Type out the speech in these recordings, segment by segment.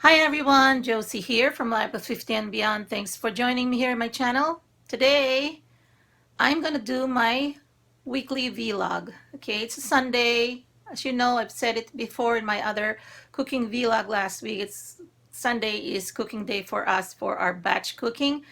Hi everyone, Josie here from Life of 50 and Beyond. Thanks for joining me here on my channel. Today, I'm going to do my weekly vlog. Okay, it's a Sunday. As you know, I've said it before in my other cooking vlog last week. Sunday is cooking day for us for our batch cooking.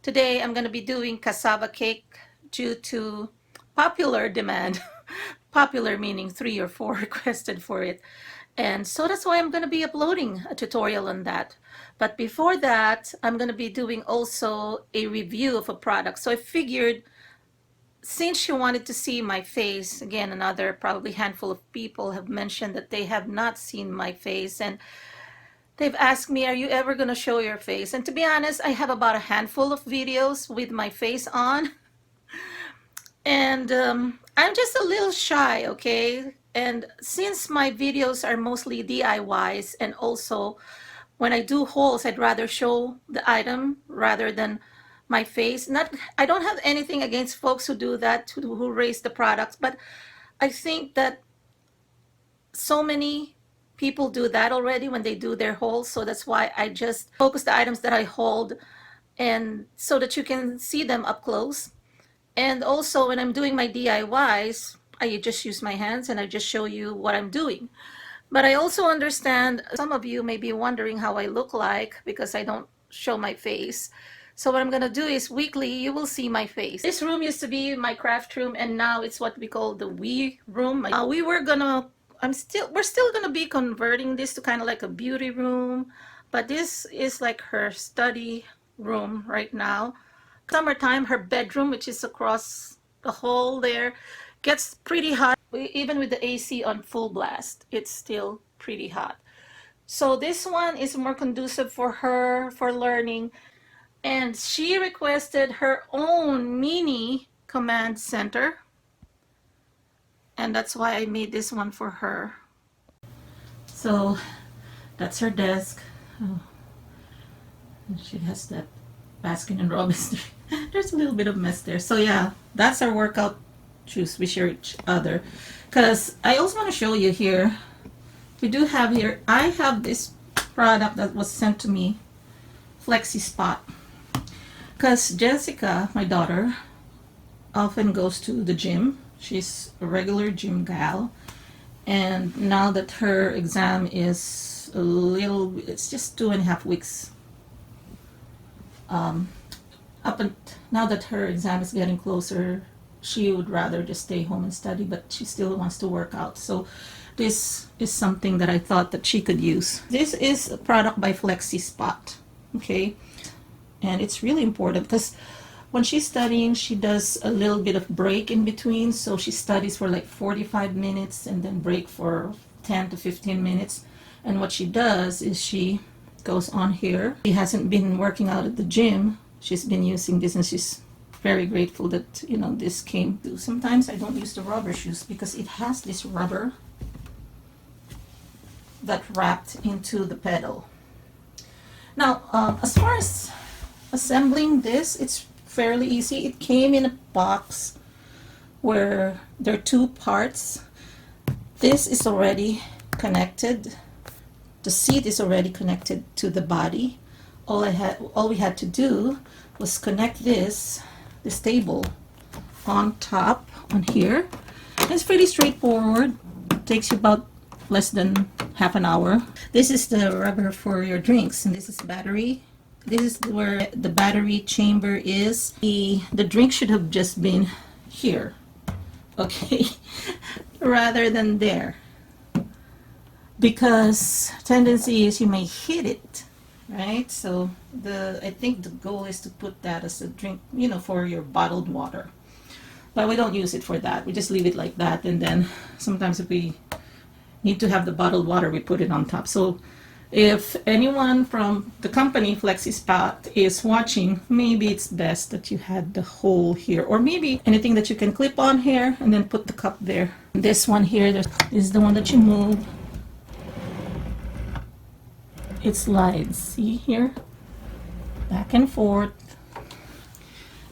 Today, I'm going to be doing cassava cake due to popular demand. Popular meaning 3 or 4 requested for it. And so that's why I'm going to be uploading a tutorial on that. But before that, I'm going to be doing also a review of a product. So I figured since you wanted to see my face, again, another probably handful of people have mentioned that they have not seen my face. And they've asked me, are you ever going to show your face? And to be honest, I have about a handful of videos with my face on. And I'm just a little shy, okay? And since my videos are mostly DIYs, and also when I do hauls, I'd rather show the item rather than my face. I don't have anything against folks who do that, who raise the products, but I think that so many people do that already when they do their hauls. So that's why I just focus the items that I hold, and so that you can see them up close. And also when I'm doing my DIYs, I just use my hands and I just show you what I'm doing. But I also understand some of you may be wondering how I look like because I don't show my face. So what I'm going to do is weekly, you will see my face. This room used to be my craft room, and now it's what we call the we room. We're still going to be converting this to kind of like a beauty room, but this is like her study room right now. Summertime, her bedroom, which is across the hall there, gets pretty hot. Even with the AC on full blast, it's still pretty hot. So this one is more conducive for her for learning. And she requested her own mini command center. And that's why I made this one for her. So that's her desk. Oh, she has that Baskin and Robbins. There's a little bit of mess there. So yeah, that's our workout shoes. We share each other. Because I also want to show you here. We do have here, I have this product that was sent to me, FlexiSpot. Because Jessica, my daughter, often goes to the gym. She's a regular gym gal. And now that her exam is it's just 2.5 weeks. Now that her exam is getting closer, she would rather just stay home and study, but she still wants to work out. So this is something that I thought that she could use. This is a product by FlexiSpot, okay? And it's really important because when she's studying, she does a little bit of break in between. So she studies for like 45 minutes and then break for 10 to 15 minutes. And what she does is she goes on here. She hasn't been working out at the gym. She's been using this, and she's very grateful that, you know, this came. Sometimes I don't use the rubber shoes because it has this rubber that wrapped into the pedal. Now, as far as assembling this, it's fairly easy. It came in a box where there are 2 parts. This is already connected. The seat is already connected to the body. All we had to do was connect this table on top, on here. It's pretty straightforward. It takes you about less than half an hour. This is the rubber for your drinks, and this is battery. This is where the battery chamber is. The drink should have just been here, okay, rather than there, because tendency is you may hit it, right? So I think the goal is to put that as a drink, you know, for your bottled water. But we don't use it for that. We just leave it like that, and then sometimes if we need to have the bottled water, we put it on top. So if anyone from the company FlexiSpot is watching, maybe it's best that you had the hole here, or maybe anything that you can clip on here and then put the cup there. This one here is the one that you move. It slides, see here, back and forth.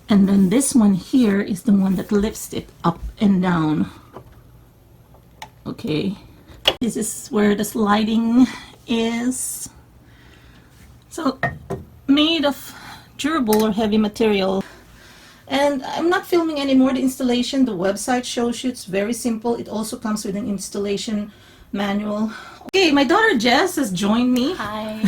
And then this one here is the one that lifts it up and down. Okay, this is where the sliding is. So made of durable or heavy material. And I'm not filming anymore the installation. The website shows you it's very simple. It also comes with an installation manual. Okay, my daughter Jess has joined me. Hi.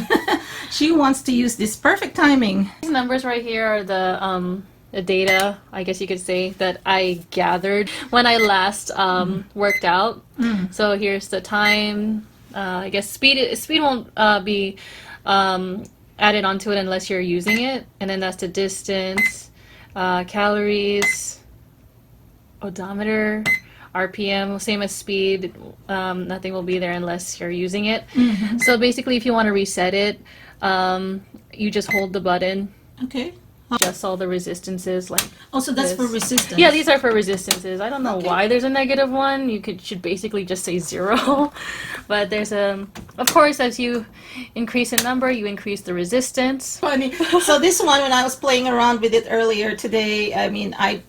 She wants to use this. Perfect timing. These numbers right here are the data, I guess you could say, that I gathered when I last worked out. So here's the time. I guess speed won't be added onto it unless you're using it, and then that's the distance, calories, odometer, RPM, same as speed. Nothing will be there unless you're using it. So basically, if you want to reset it, you just hold the button. Okay. Adjust all the resistances, like Also, that's this. for resistance. Yeah, these are for resistances. I don't know Okay. why there's a negative one. You should basically just say 0. But there's of course, as you increase in number, you increase the resistance. Funny. So this one, when I was playing around with it earlier today, I mean, I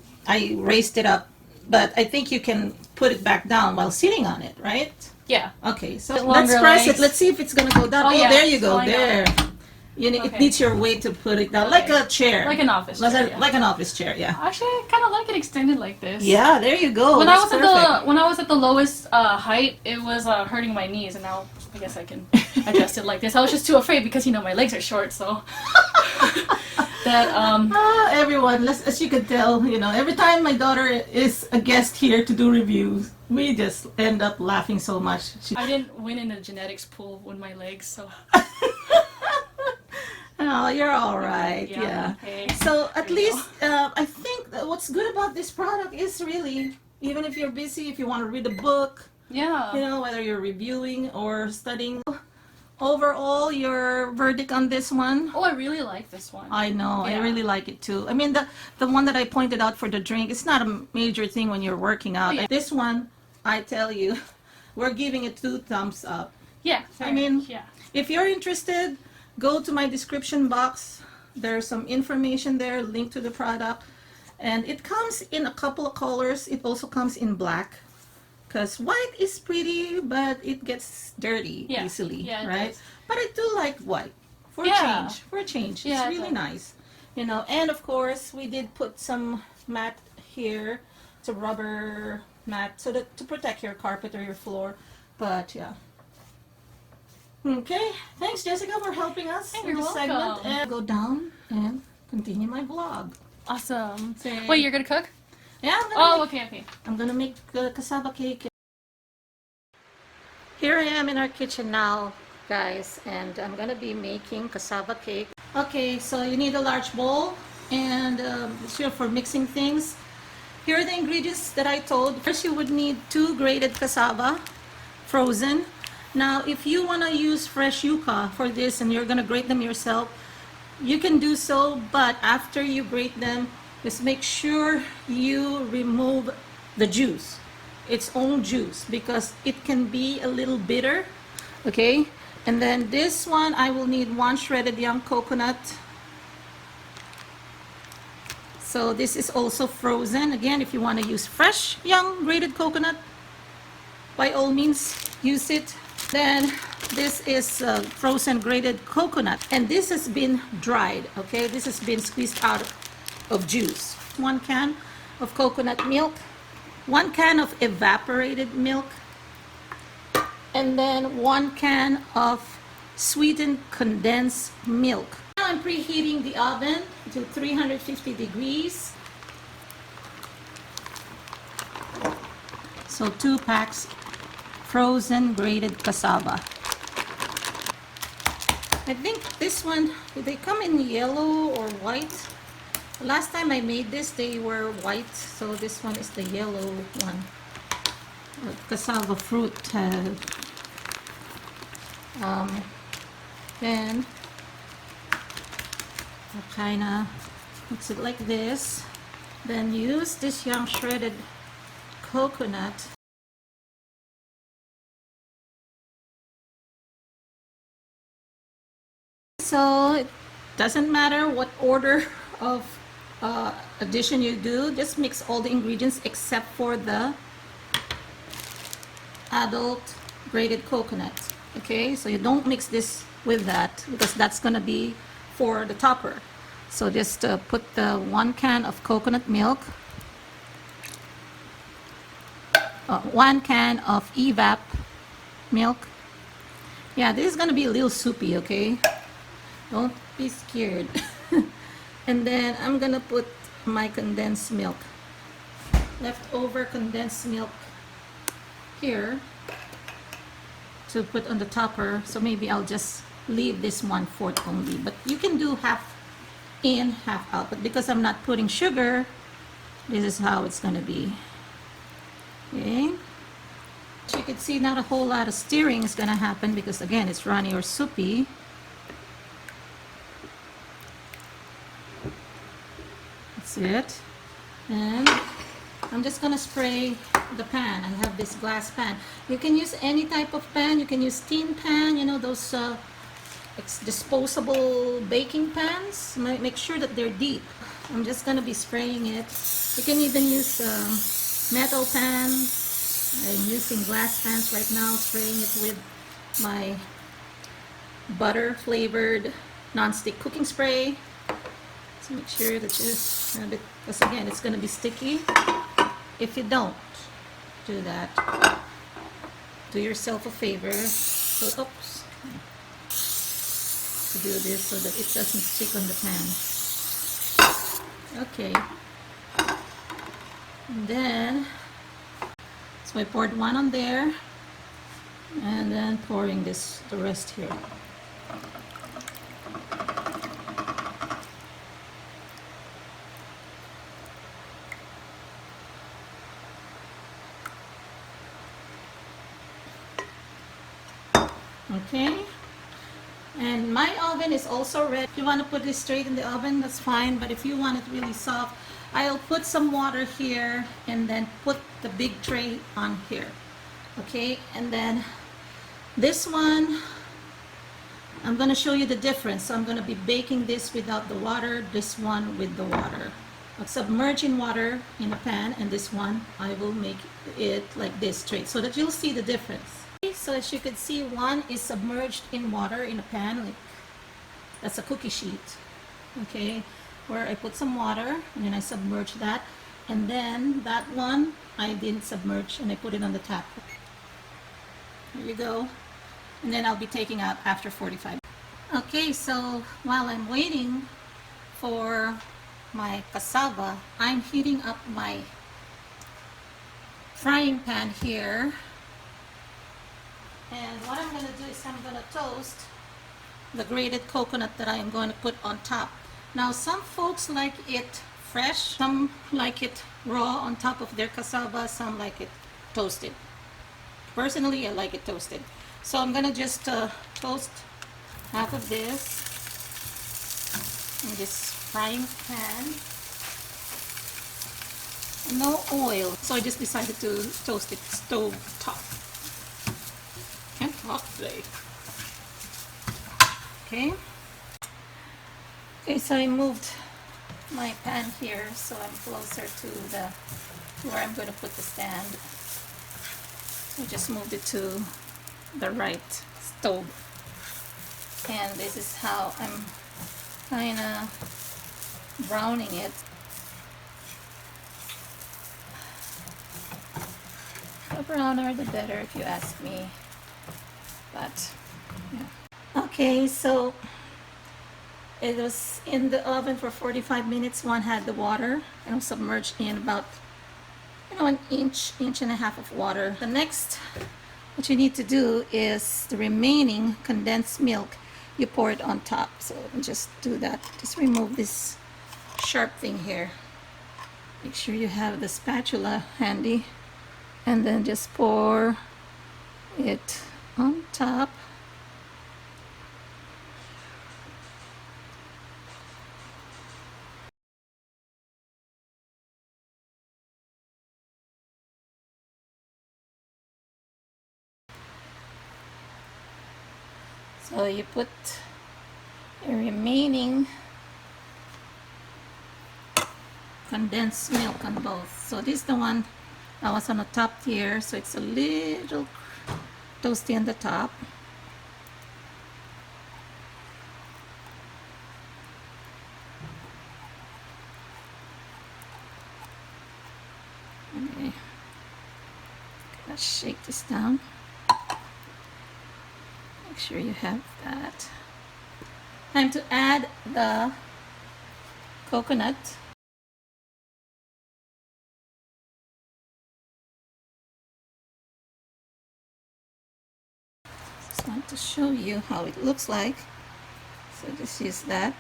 raised it up, but I think you can put it back down while sitting on it, right? Yeah. Okay, so Bit let's longer press legs. it. Let's see if it's gonna go down. Oh, Oh, yeah, there you it's go. going There. down. You know, It Okay. needs your weight to put it down, like a chair. Like an office Like, chair, a, yeah. like an office chair, yeah. Actually, I kind of like it extended like this. Yeah, there you go. When I That's was perfect. when I was at the lowest height, it was hurting my knees, and now I guess I can adjust it like this. I was just too afraid because my legs are short, so that Everyone, as you can tell, every time my daughter is a guest here to do reviews, we just end up laughing so much. I didn't win in the genetics pool with my legs, so Oh, you're all right. Yeah. Okay. So at There you least I think that what's good about this product is really, even if you're busy, if you want to read a book, Yeah. whether you're reviewing or studying. Overall, your verdict on this one? Oh, I really like this one. I know, I Yeah. really like it too. I mean, the one that I pointed out for the drink, it's not a major thing when you're working out. Oh, yeah. This one, I tell you, we're giving it 2 thumbs up. Yeah. I mean, yeah. If you're interested, go to my description box. There's some information there, link to the product. And it comes in a couple of colors. It also comes in black. Because white is pretty, but it gets dirty Yeah. easily, Yeah, it right? does. But I do like white for a Yeah. change. For a change, Yeah, it's I really do. nice, And of course, we did put some mat here. It's a rubber mat, so that to protect your carpet or your floor. But yeah. Okay, thanks Jessica for helping us in you're this segment. welcome. And go down and continue my vlog. Awesome. Okay. Wait, you're gonna cook? Yeah, Oh, okay. I'm gonna make cassava cake. Here I am in our kitchen now, guys, and I'm gonna be making cassava cake. Okay, so you need a large bowl, and it's here for mixing things. Here are the ingredients that I told. First, you would need 2 grated cassava, frozen. Now, if you want to use fresh yuca for this and you're gonna grate them yourself, you can do so, but after you grate them, just make sure you remove the juice, its own juice, because it can be a little bitter. Okay, and then this one, I will need 1 shredded young coconut. So this is also frozen. Again, if you want to use fresh young grated coconut, by all means use it. Then this is frozen grated coconut, and this has been dried. Okay, this has been squeezed out of juice. 1 can of coconut milk, 1 can of evaporated milk, and then 1 can of sweetened condensed milk. Now I'm preheating the oven to 350 degrees. So 2 packs frozen grated cassava. I think this one, they come in yellow or white. Last time I made this, they were white, so this one is the yellow one. Cassava fruit. Then I'll kind of mix it like this. Then use this young shredded coconut. So it doesn't matter what order of addition you do, just mix all the ingredients except for the adult grated coconut. Okay, so you don't mix this with that because that's gonna be for the topper. So just put the 1 can of coconut milk, 1 can of evap milk. Yeah, this is gonna be a little soupy, okay? Don't be scared. And then I'm gonna put my condensed milk, leftover condensed milk here to put on the topper. So maybe I'll just leave this 1/4 only, but you can do half in, half out. But because I'm not putting sugar, this is how it's gonna be. Okay. So you can see not a whole lot of stirring is gonna happen because again, it's runny or soupy. That's it. And I'm just gonna spray the pan. I have this glass pan. You can use any type of pan. You can use tin pan, you know, those disposable baking pans. Make sure that they're deep. I'm just gonna be spraying it. You can even use metal pans. I'm using glass pans right now, spraying it with my butter flavored non-stick cooking spray. So make sure that you have it, because again, it's going to be sticky if you don't do that. Do yourself a favor. So, oops. To do this so that it doesn't stick on the pan. Okay. And then, so I poured 1 on there, and then pouring the rest here. Okay, and my oven is also ready. If you want to put this straight in the oven, that's fine, but if you want it really soft, I'll put some water here and then put the big tray on here. Okay, and then this one, I'm going to show you the difference. So I'm going to be baking this without the water, this one with the water. I'll submerge in water in a pan, and this one I will make it like this straight so that you'll see the difference. So as you can see, one is submerged in water in a pan, like that's a cookie sheet, okay, where I put some water and then I submerge that, and then that one I didn't submerge and I put it on the tap. There you go. And then I'll be taking out after 45. Okay, so while I'm waiting for my cassava, I'm heating up my frying pan here. And what I'm going to do is I'm going to toast the grated coconut that I am going to put on top. Now some folks like it fresh, some like it raw on top of their cassava, some like it toasted. Personally, I like it toasted. So I'm going to just toast half of this in this frying pan. No oil, so I just decided to toast it stove top. Can't talk today. Okay. Okay, so I moved my pan here so I'm closer to where I'm going to put the stand. I just moved it to the right stove. And this is how I'm kind of browning it. The browner the better if you ask me. But yeah. Okay, so it was in the oven for 45 minutes. One had the water and was submerged in about an inch and a half of water. The next, what you need to do is the remaining condensed milk, you pour it on top. So just do that. Just remove this sharp thing here. Make sure you have the spatula handy, and then just pour it on top. So you put the remaining condensed milk on both. So this is the one that was on the top tier, so it's a little toasty on the top. Okay. Let's shake this down. Make sure you have that. Time to add the coconut. Just want to show you how it looks like. So just use that.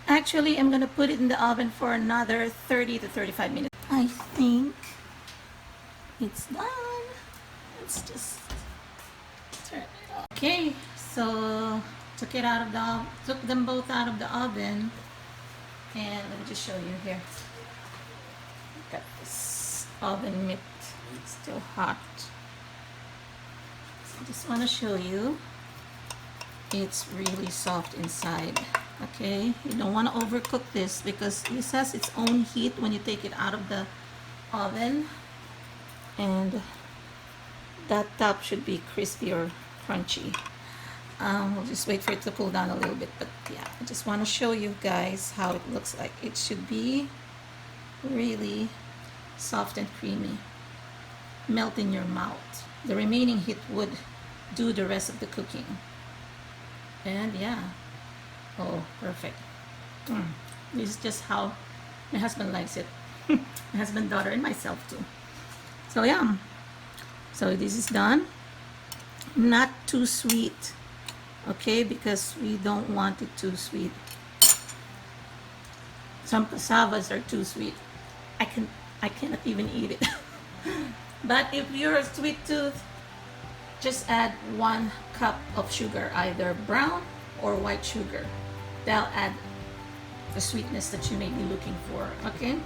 Actually, I'm gonna put it in the oven for another 30 to 35 minutes. I think it's done. Let's just turn it off. Okay, so took them both out of the oven, and let me just show you here. Got this oven mitt, it's still hot. So I just want to show you, it's really soft inside. Okay, you don't want to overcook this because this has its own heat when you take it out of the oven, and that top should be crispy or crunchy. We'll just wait for it to cool down a little bit, but yeah, I just want to show you guys how it looks like. It should be really soft and creamy, melt in your mouth. The remaining heat would do the rest of the cooking. And yeah, oh, perfect. This is just how my husband likes it. My husband, daughter, and myself too. So yeah, so this is done. Not too sweet, okay, because we don't want it too sweet. Some cassavas are too sweet. I cannot even eat it. But if you're a sweet tooth, just add 1 cup of sugar, either brown or white sugar. That'll add the sweetness that you may be looking for, okay?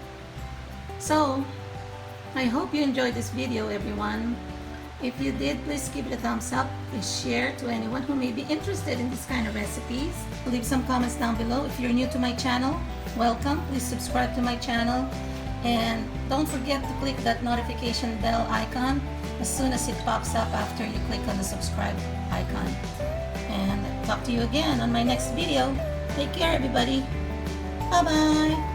So, I hope you enjoyed this video, everyone. If you did, please give it a thumbs up. Please share to anyone who may be interested in this kind of recipes. Leave some comments down below. If you're new to my channel, welcome. Please subscribe to my channel. And don't forget to click that notification bell icon as soon as it pops up after you click on the subscribe icon. And talk to you again on my next video. Take care, everybody. Bye-bye.